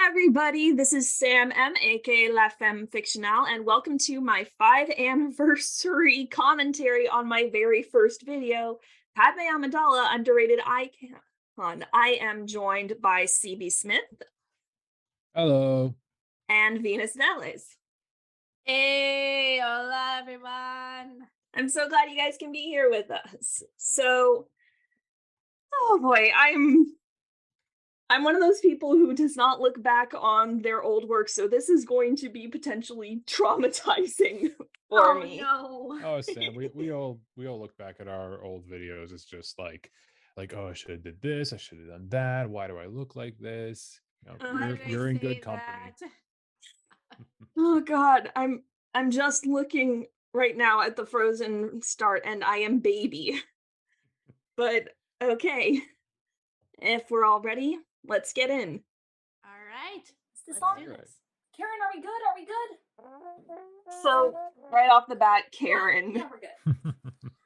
everybody, this is Sam M, aka La Femme Fictionale, and welcome to my 5th anniversary commentary on my very first video, Padme Amidala, Underrated Icon. I am joined by CB Smith Hello. and Venus Nellis. Hey, hola everyone. I'm so glad you guys can be here with us. So, oh boy, I'm one of those people who does not look back on their old work, so this is going to be potentially traumatizing for me. No. Oh, Sam, we all look back at our old videos. It's just like, oh, I should have did this. I should have done that. Why do I look like this? Why did I You're in say good company. that? Oh God, I'm just looking right now at the Frozen start, and I am baby. But okay, if we're all ready, let's get in. All right. Is this Let's on? do Right. this. Karen, are we good? Are we good? So right off the bat, Karen. Yeah, we're good.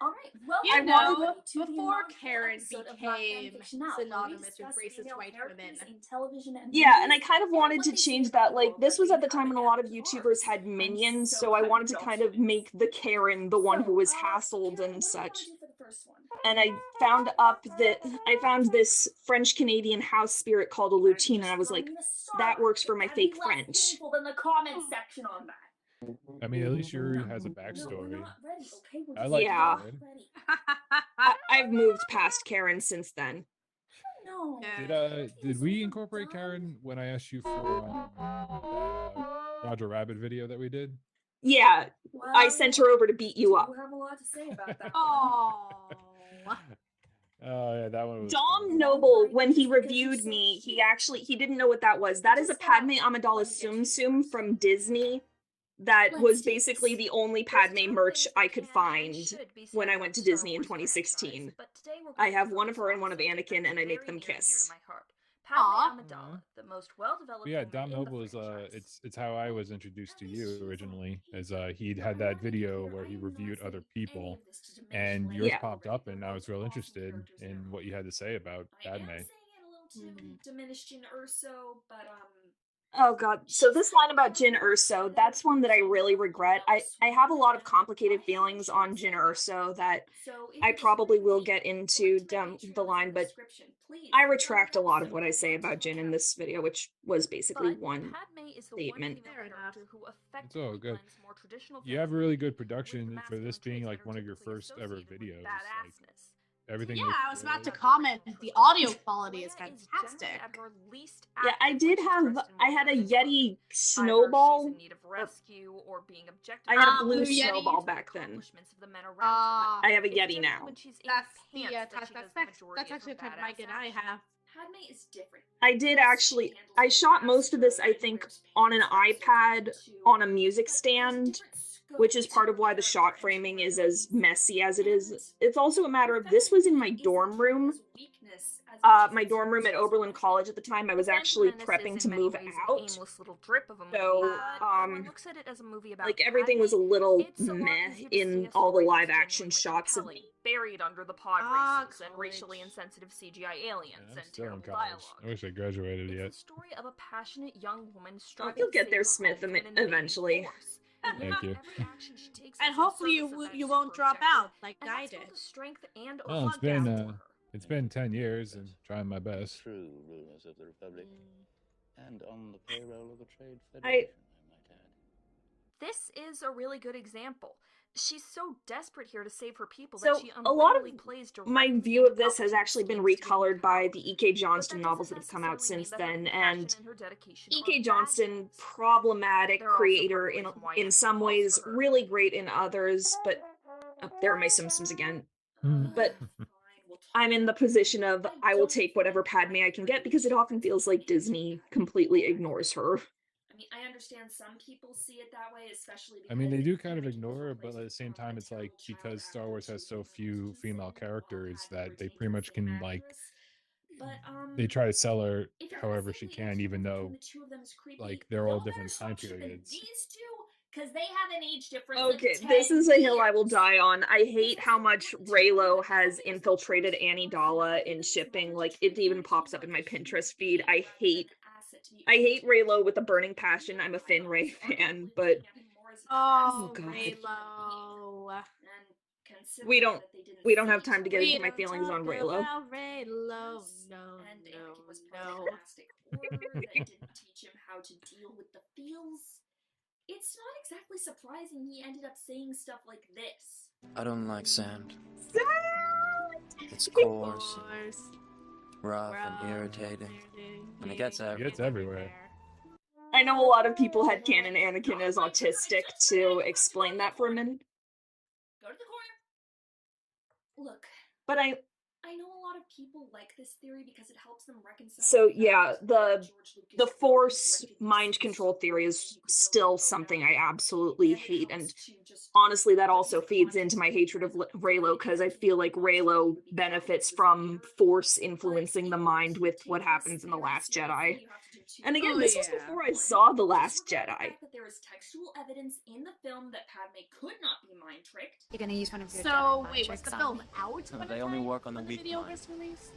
All right. Well, You I know, wanted to the before inaugural Karen episode of La Femme became Fictionale, where we synonymous with discuss racist female white characters women. in television and Yeah, and I movies, kind of and wanted what to they say change about that. the Like, world this that was they at the time when a lot of inhabit YouTubers are. had I'm minions, so so I glad wanted you to all kind showed of this. make the Karen the one who was hassled Karen, and what such. did you for the first one? And I found this French Canadian house spirit called a Lutine, and I was like, that works for my fake French. Painful than the comment section on that. I mean, at least Yuri has a No, we're backstory. not ready, okay? We're I just like Yeah. not Karen. ready. I've moved past Karen since then. No. Did we incorporate Karen when I asked you for that Roger Rabbit video that we did? Yeah, Well, I sent her over to beat you up. do have a lot to say about that. Oh. Oh yeah, that one was Dom fun. Noble, when he reviewed me, he didn't know what that was. That is a Padme Amidala Tsum Tsum from Disney. That was basically the only Padme merch I could find when I went to Disney in 2016. I have one of her and one of Anakin, and I make them kiss. Aw. The most well-developed. But yeah, Dom Noble is it's how I was introduced to you originally, as he'd had that video where he reviewed other people, and yours Yeah. popped up, and I was real interested in what you had to say about I am Padme. saying it a little too diminished in Urso, but Oh god, so this line about Jyn Erso, that's one that I really regret. I have a lot of complicated feelings on Jyn Erso that I probably will get into down the line, but I retract a lot of what I say about Jyn in this video, which was basically one statement. It's all good. You have really good production for this being like one of your first ever videos. Like, everything. Yeah, looks I was about to good. comment. The audio quality is fantastic. Yeah, I had a Yeti snowball. I had a blue Blue Yeti. snowball back then. Ah. I have a Yeti now. That's the that's actually a type of mic that I have. Padme is different. I did actually, I shot most of this, I think, on an iPad on a music stand, which is part of why the shot framing is as messy as it is. It's also a matter of, this was in my dorm room. My dorm room at Oberlin College at the time. I was actually prepping to move out. So, like, everything was a little meh in all the live action shots of me. Buried under the pod races and racially insensitive CGI aliens Yeah, I'm and still in terrible college. dialogue. I wish I graduated It's yet. the story of a passionate young woman striving You'll to get save there, her Smith, home from an invading eventually. force. And Thank you. every action she takes And is in hopefully service of that you won't super drop objective, out like and I that's did. both a strength and a Well, weakness. it's been 10 years and trying my best. True rulers of the Republic, and on the payroll of the Trade I- Federation, I might add. This is a really good example. She's so desperate here to save her people So, that she a lot of unwittingly plays my directly view into of this has Palpatine's actually been schemes to gain recolored by power. the E.K. But Johnston that novels that doesn't have come out necessarily since mean that her then, passion and and her dedication E.K. are bad Johnston, things. problematic There are also creator part of the in reason why in Anakin some falls ways, for her. really great in others, but there are my Simpsons again. But I'm in the position of, I will take whatever Padme I can get, because it often feels like Disney completely ignores her. I mean, I understand some people see it that way, especially because I mean, they do kind of ignore it, but at the same time, it's like, because Star Wars has so few female characters that they pretty much can, like, they try to sell her however she can, even though, like, they're all different time periods. These two, because they have an age difference. Okay, of 10 this is a hill I will years. die on. I hate how much Raylo has infiltrated Annie Dalla in shipping. Like, it even pops up in my Pinterest feed. I hate I hate Raylo with a burning passion. I'm a Finn Ray fan, but Oh, God. Raylo. we don't have time to get into my feelings on Raylo. Raylo. No, and no, Anakin was no. plastic horror that didn't teach him how to deal with the feels. It's not exactly surprising he ended up saying stuff like this. I don't like sand. Sand! It's coarse, and rough, and irritating, and it gets It gets everywhere. I know a lot of people had canon Anakin as autistic. To explain that for a minute. Go to the corner. Look, But I know a lot of people like this theory because it helps them reconcile. So the yeah, fact that George Lucas the wrote Force and directed mind these control scenes theory so is he could still build something around I it. absolutely And it hate, and helps to just honestly, that put also the feeds into context my of hatred of the Raylo, because I feel like Raylo benefits from Force influencing the mind with what happens in The Last Jedi. And again, this was before I saw The Last Jedi. The fact that there is textual evidence in the film that Padme could not be mind tricked. You're gonna use one of your So, Jedi mind wait, was tricks the on film me? out No, when they the only time- work on the when weak video mind. was released?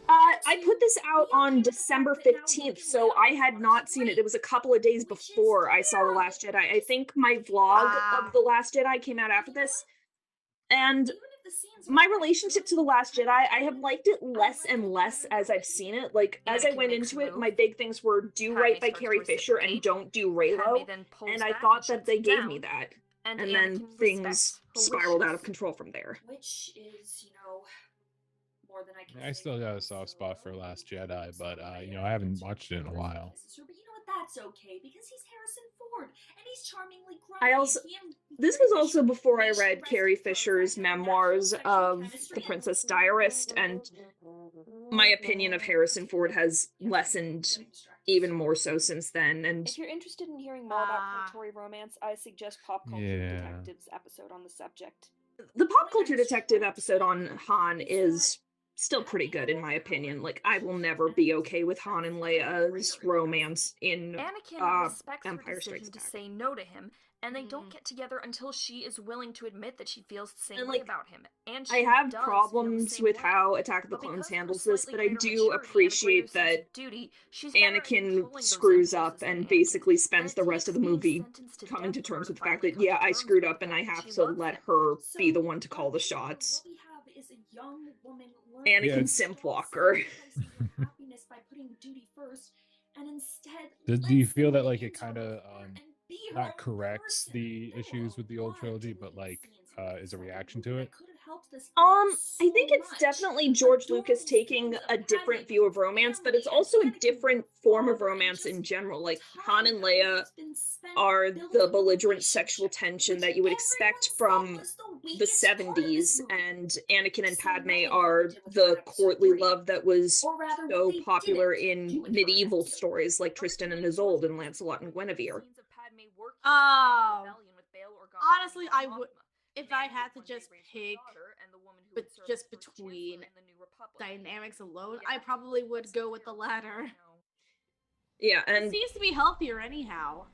I put this out on December 15th, so I had not seen it. It was a couple of days before I saw The Last Jedi. I think my vlog of The Last Jedi came out after this. And my relationship to The Last Jedi, I have liked it less and less as I've seen it. Like, as I went into it, my big things were do right by Carrie Fisher and don't do Raylo. And I thought that they gave me that. And then things spiraled out of control from there. Which is, more than I can I still got a soft spot for Last Jedi, but I haven't watched it in a while. But you know what? That's okay because he's Harrison Ford and he's charmingly This was also before I read Carrie Fisher's memoirs of The Princess Diarist, and my opinion of Harrison Ford has lessened even more so since then. And if you're interested in hearing more about Tory romance, I suggest Pop Culture Detective's episode on the subject. The Pop Culture Detective episode on Han is still pretty good in my opinion. Like, I will never be okay with Han and Leia's romance in Anakin respects Empire her Strikes decision to Back. say no to him, and they don't get together until she is willing to admit that she feels the same And, way like, about him. And I she have does feel the problems same with way. how Attack of the But Clones because of her handles this, slightly but I greater do maturity and a greater appreciate sense that of duty, she's better at controlling Anakin those screws impulses up than and Anakin. basically And spends it the rest of the takes being movie sentenced to coming to death for her terms with the finally fact that, come to yeah, I terms screwed with up the and I fact that have she to loves let him. her be the So, one to call the shots. What we have is a young woman Anakin Yeah, Simfwalker. happiness by putting duty first, and instead Do you lets feel that somebody like it into kind her of heart and be her not own corrects person. the There issues were with the a old lot of trilogy, but deleted like scenes in the is a second reaction movie to that it? could have helped this plot I think so it's much. definitely George Lucas Adorable taking scenes a of different Padme view with of her romance, but it's family also a and Anakin different with form of father, and romance in just general. Like, time Han and that Leia has been spent are building the a belligerent sexual relationship, tension which that you would everyone expect said from was the the weakest part of this 70s, movie. and Anakin and So Padme nothing are they did with the her in episode courtly 3. love that was Or rather, what so they popular didn't in do with her in medieval episode 3. stories like Tristan and Isolde and Lancelot and Guinevere. Honestly, I would, if I had to just pick just between dynamics alone, I probably would go with the latter. Yeah, It and seems to be healthier anyhow.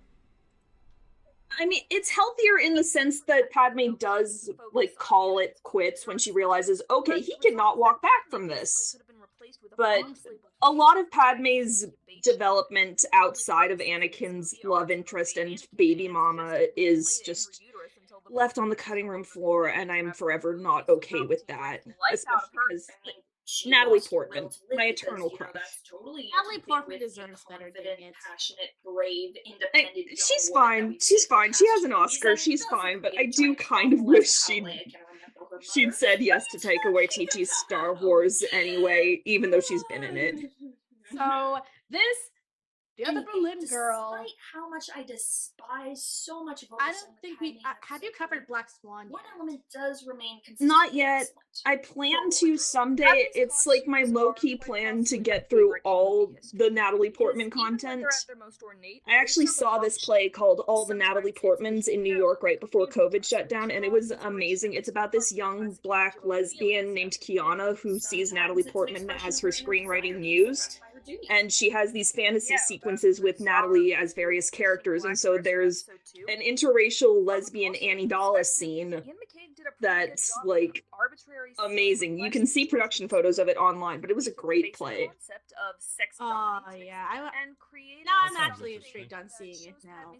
I mean, it's healthier in the sense that Padme does, like, call it quits when she realizes, okay, he cannot walk back from this. But a lot of Padme's development outside of Anakin's love interest and baby mama is just left on the cutting room floor, and I'm forever not okay with that. Especially because Natalie Portman, my eternal crush. Natalie Portman deserves better than it. Passionate, brave, independent. She's fine. She's fine. She has an Oscar. She's fine. But I do kind of wish she'd said yes to Taika Waititi's Star Wars anyway, even though she's been in it. So the other Berlin girl. Despite how much I despise so much of I don't think we have you covered Black Swan. One element does remain consistent. Not yet. I plan to someday. It's like my low-key plan to get through all the Natalie Portman content. I actually saw this play called All the Natalie Portmans in New York right before COVID shut down, and it was amazing. It's about this young black lesbian named Kiana who sees Natalie Portman as her screenwriting muse, and she has these fantasy sequences with Natalie as various characters, and so there's an interracial lesbian Annie Dallas scene that's like amazing. You can see production photos of it online, but it was a great play. Oh yeah, I'm actually intrigued on seeing it now.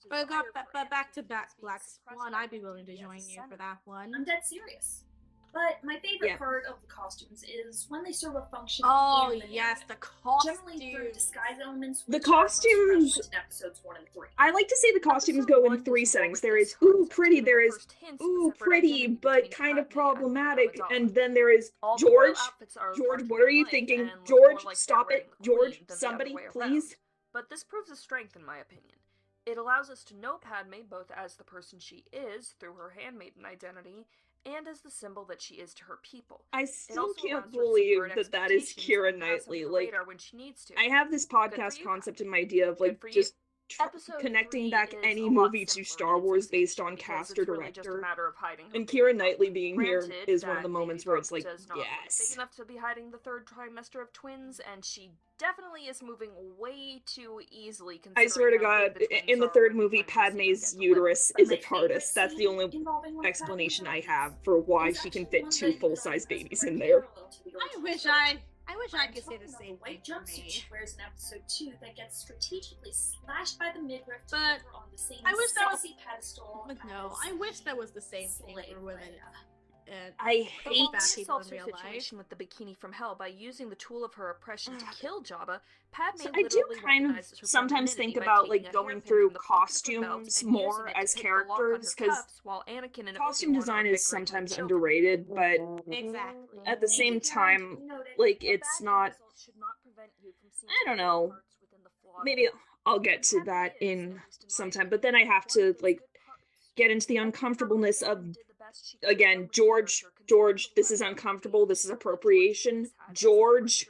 But back to Black Swan, I'd be willing to join you for that one. I'm dead serious. But my favorite part of the costumes is when they serve a function. Oh in the yes, narrative. the costumes. Generally through disguise elements. The costumes. In episodes 1 and 3. I like to say the costumes go in 3 settings. There is ooh pretty. There is ooh pretty, but kind of problematic, and then there is George. George, what are you thinking? George, stop it. George, somebody, please. But this proves a strength, in my opinion. It allows us to know Padme both as the person she is through her handmaiden identity, and as the symbol that she is to her people. I still can't believe that is Keira Knightley. Like, I have this podcast concept in my idea of like just connecting back any movie to Star Wars based on cast or director. And Keira Knightley being here is one of the moments where it's like, yes. Big enough to be hiding the third trimester of twins, and she definitely is moving way too easily. I swear to God, in the third movie, Padme's uterus is a TARDIS. That's the only explanation I have for why she can fit 2 full-size babies in there. I wish I could say the same thing for me. She wears in episode 2 that gets strategically slashed by the midriff to But put her on the same I wish that was pedestal. But no, I wish that was the same thing for women. I hate solves her situation with the bikini from hell by using the tool of her oppression to kill Jabba. Padme I do kind of sometimes think about like going through costumes more as characters, because costume design is sometimes underrated, but exactly at the same time, like it's not. I don't know. Maybe I'll get to that in sometime, but then I have to like get into the uncomfortableness of, again, George, this is uncomfortable, this is appropriation. George,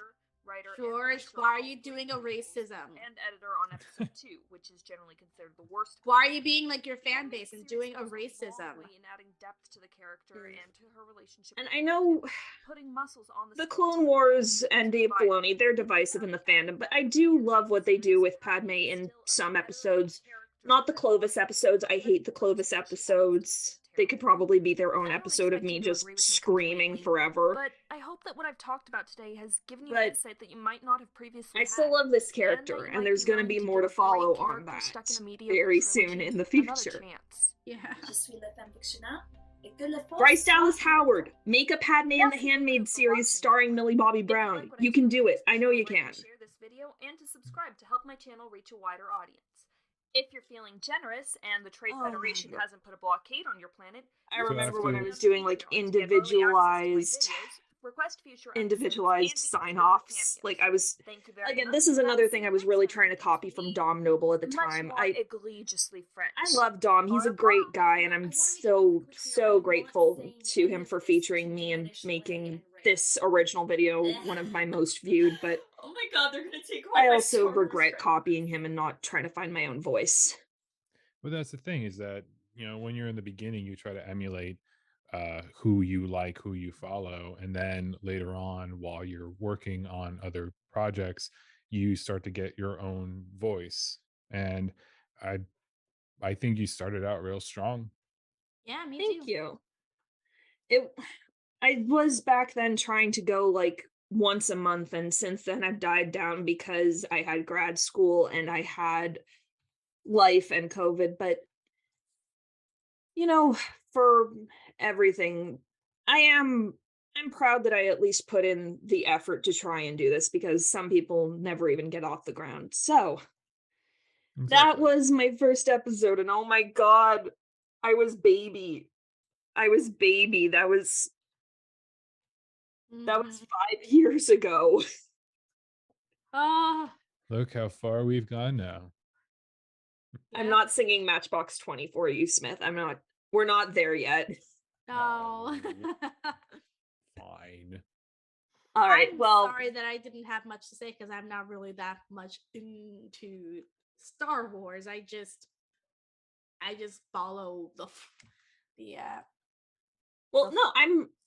why are you doing a racism? And editor on episode 2, which is generally considered the worst. Why are you being like your fan base and doing a racism? In adding depth to the character and to her relationship. And I know putting muscles on the Clone Wars and Dave Filoni, they're divisive in the fandom, but I do love what they do with Padme in some episodes. Not the Clovis episodes. I hate the Clovis episodes. They could probably be their own episode of me just screaming forever. But I hope that what I've talked about today has given you insight that you might not have previously I still love this character, and there's going to be more to follow on that very soon in the future. Yeah. Bryce Dallas Howard, make a Padme in the Handmaid series starring Millie Bobby Brown. You can do it. I know you can. Share this video and to subscribe to help my channel reach a wider audience. If you're feeling generous and the Trade Federation hasn't put a blockade on your planet, I remember when I was doing like individualized sign-offs. Like I was, again, this is another thing I was really trying to copy from Dom Noble at the time. I love Dom. He's a great guy, and I'm so grateful to him for featuring me and making this original video one of my most viewed, but oh my God, they're gonna take I also regret copying him and not trying to find my own voice. Well, that's the thing, is that, you know, when you're in the beginning, you try to emulate who you like, who you follow, and then later on, while you're working on other projects, you start to get your own voice. And I think you started out real strong. Yeah, me too. Thank you. I was back then trying to go like once a month, and since then I've died down because I had grad school and I had life and COVID. But you know, for everything, I'm proud that I at least put in the effort to try and do this, because some people never even get off the ground. So that was my first episode, and oh my God, I was baby. That was 5 years ago. Look how far we've gone now. I'm not singing Matchbox 20 for you, Smith. We're not there yet. No. Fine. All right, I'm well, sorry that I didn't have much to say because I'm not really that much into Star Wars. I just follow the Well, no,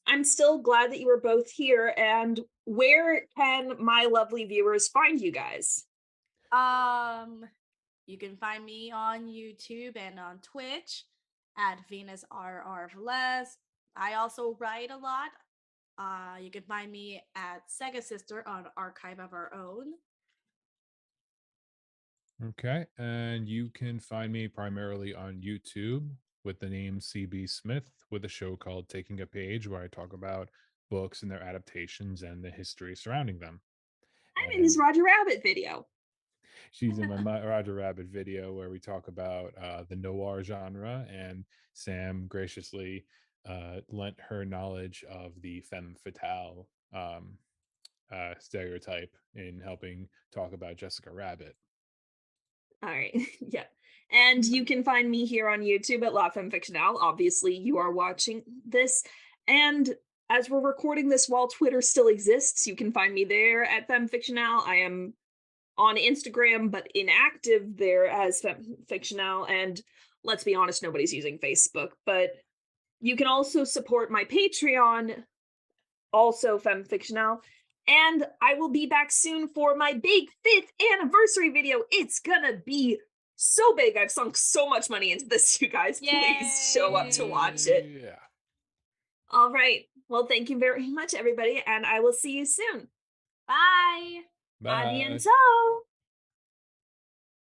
I'm still glad that you were both here. And where can my lovely viewers find you guys? You can find me on YouTube and on Twitch. at Venus RR Velez. I also write a lot. You can find me at SEGASister on Archive of Our Own. Okay, and you can find me primarily on YouTube with the name CB Smith with a show called Taking a Page, where I talk about books and their adaptations and the history surrounding them. I'm in his Roger Rabbit video. She's in my Roger Rabbit video where we talk about the noir genre, and Sam graciously lent her knowledge of the femme fatale stereotype in helping talk about Jessica Rabbit. All right. Yeah. And you can find me here on YouTube at La Femme Fictionale. Obviously, you are watching this. And as we're recording this while Twitter still exists, you can find me there at Femme Fictionale. I am on Instagram, but inactive there as Femme Fictionale. And let's be honest, nobody's using Facebook. But you can also support my Patreon, also Femme Fictionale. And I will be back soon for my big 5th anniversary video. It's gonna be so big. I've sunk so much money into this, you guys. Please show up to watch it. Yeah. All right. Well, thank you very much, everybody, and I will see you soon. Bye. Bye. Adiento.